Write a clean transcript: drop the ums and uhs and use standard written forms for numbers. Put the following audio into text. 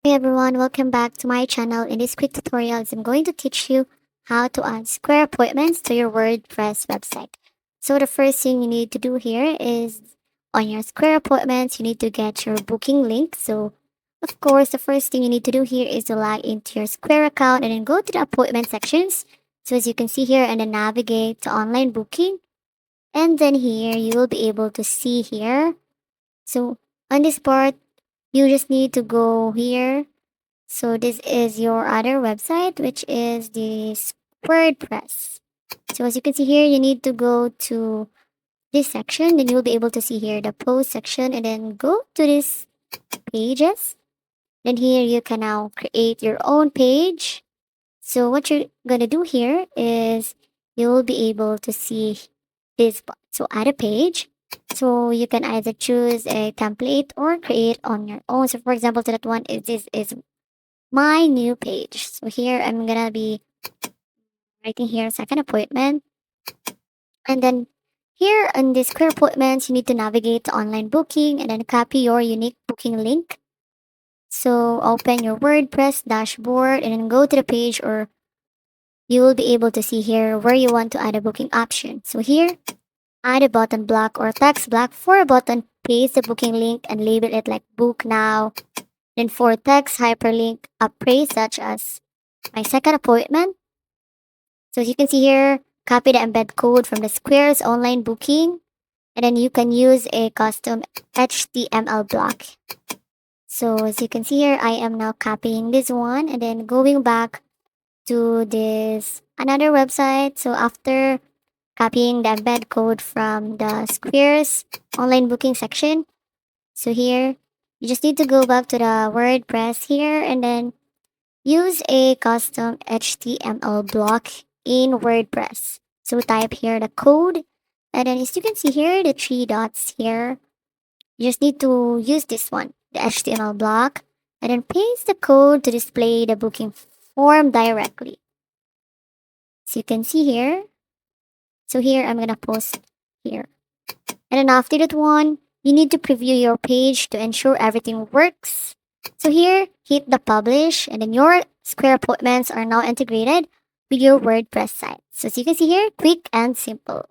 Hey everyone, welcome back to my channel. In this quick tutorial, I'm going to teach you how to add square appointments to your WordPress website. So the first thing you need to do here is on your square appointments, you need to get your booking link. So of course, the first thing you need to do here is to log into your Square account and then go to the appointment sections. So as you can see here and then navigate to online booking. And then here you will be able to see here. So on this part, you just need to go here. So this is your other website, which is this WordPress. So as you can see here, you need to go to this section. Then you'll be able to see here the post section and then go to this pages. Then here you can now create your own page. So what you're going to do here is you'll be able to see this part. So add a page. So you can either choose a template or create on your own. So for example, to that one is this is my new page. So here I'm gonna be writing here second appointment. And then here on the square appointments, you need to navigate to online booking and then copy your unique booking link. So open your WordPress dashboard and then go to the page, or you will be able to see here where you want to add a booking option. So here, add a button block or text block for a button, paste the booking link and label it like book now. Then for text hyperlink, a phrase such as my second appointment. So as you can see here, copy the embed code from the Square's online booking, and then you can use a custom HTML block. So as you can see here, I am now copying this one and then going back to this another website. So after copying the embed code from the Square's online booking section, so here you just need to go back to the WordPress here and then use a custom HTML block in WordPress. So type here the code, and then as you can see here, the three dots here, you just need to use this one, the HTML block, and then paste the code to display the booking form directly. So you can see here. So here I'm gonna post here. And then after that one, you need to preview your page to ensure everything works. So here, hit the publish and then your Square appointments are now integrated with your WordPress site. So as you can see here, quick and simple.